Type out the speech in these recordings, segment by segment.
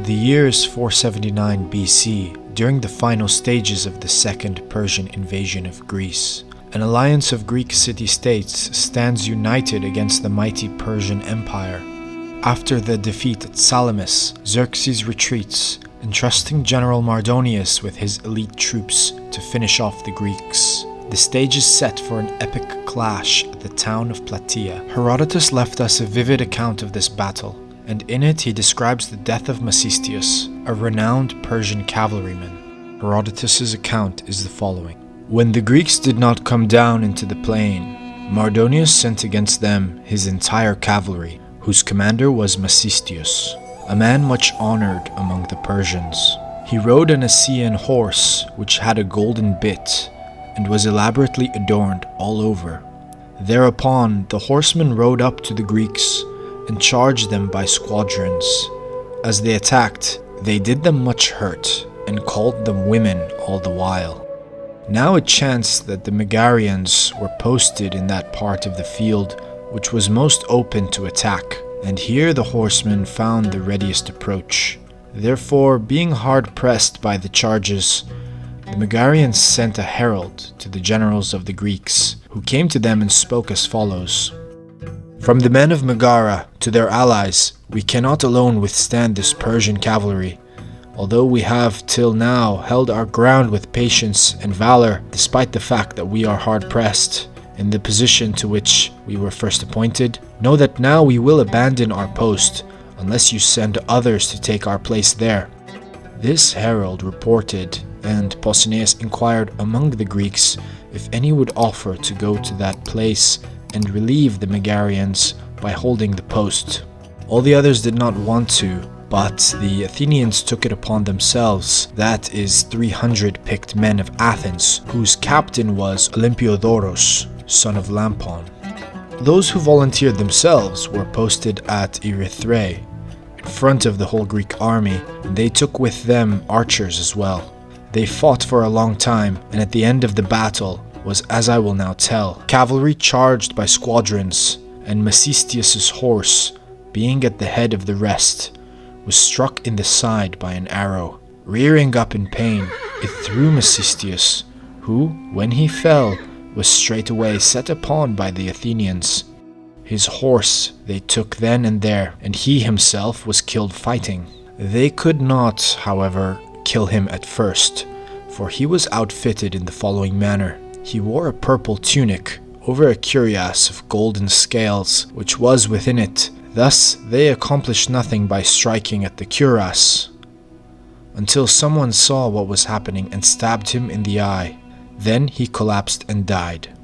The year is 479 BC, during the final stages of the second Persian invasion of Greece. An alliance of Greek city-states stands united against the mighty Persian Empire. After the defeat at Salamis, Xerxes retreats, entrusting General Mardonius with his elite troops to finish off the Greeks. The stage is set for an epic clash at the town of Platea. Herodotus left us a vivid account of this battle, and in it he describes the death of Mesistius, a renowned Persian cavalryman. Herodotus' account is the following. When the Greeks did not come down into the plain, Mardonius sent against them his entire cavalry, whose commander was Mesistius, a man much honored among the Persians. He rode an Assyrian horse which had a golden bit and was elaborately adorned all over. Thereupon the horsemen rode up to the Greeks and charged them by squadrons. As they attacked, they did them much hurt and called them women all the while. Now it chanced that the Megarians were posted in that part of the field which was most open to attack, and here the horsemen found the readiest approach. Therefore, being hard pressed by the charges, the Megarians sent a herald to the generals of the Greeks, who came to them and spoke as follows. From the men of Megara to their allies, we cannot alone withstand this Persian cavalry, although we have till now held our ground with patience and valor, despite the fact that we are hard pressed in the position to which we were first appointed. Know that now we will abandon our post, unless you send others to take our place there. This herald reported, and Pausanias inquired among the Greeks if any would offer to go to that place and relieve the Megarians by holding the post. All the others did not want to, but the Athenians took it upon themselves, that is 300 picked men of Athens, whose captain was Olympiodorus, son of Lampon. Those who volunteered themselves were posted at Erythrae, in front of the whole Greek army, and they took with them archers as well. They fought for a long time, and at the end of the battle was as I will now tell. Cavalry charged by squadrons, and Mesistius' horse, being at the head of the rest, was struck in the side by an arrow. Rearing up in pain, it threw Mesistius, who, when he fell, was straightway set upon by the Athenians. His horse they took then and there, and he himself was killed fighting. They could not, however, kill him at first, for he was outfitted in the following manner. He wore a purple tunic over a cuirass of golden scales, which was within it. Thus they accomplished nothing by striking at the cuirass, until someone saw what was happening and stabbed him in the eye. Then he collapsed and died.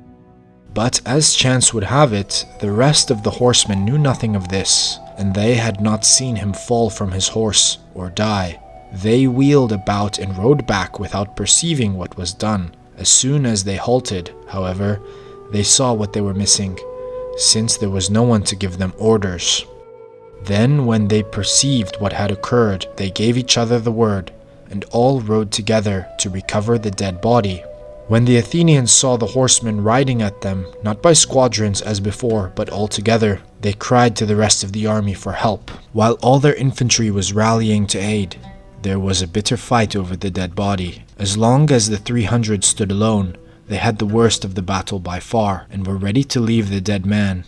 But as chance would have it, the rest of the horsemen knew nothing of this, and they had not seen him fall from his horse or die. They wheeled about and rode back without perceiving what was done. As soon as they halted, however, they saw what they were missing, since there was no one to give them orders. Then, when they perceived what had occurred, they gave each other the word, and all rode together to recover the dead body. When the Athenians saw the horsemen riding at them, not by squadrons as before, but all together, they cried to the rest of the army for help. While all their infantry was rallying to aid, there was a bitter fight over the dead body. As long as the 300 stood alone, they had the worst of the battle by far, and were ready to leave the dead man.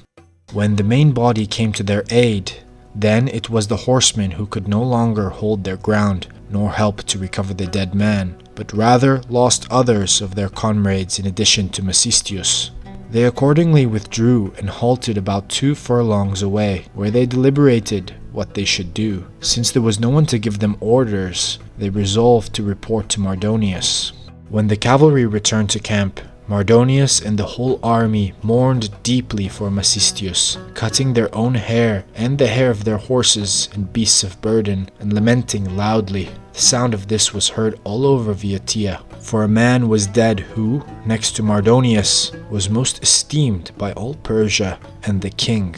When the main body came to their aid, then it was the horsemen who could no longer hold their ground, nor help to recover the dead man, but rather lost others of their comrades in addition to Mesistius. They accordingly withdrew and halted about 2 furlongs away, where they deliberated what they should do. Since there was no one to give them orders, they resolved to report to Mardonius. When the cavalry returned to camp, Mardonius and the whole army mourned deeply for Mesistius, cutting their own hair and the hair of their horses and beasts of burden, and lamenting loudly. The sound of this was heard all over Platea, for a man was dead who, next to Mardonius, was most esteemed by all Persia and the king.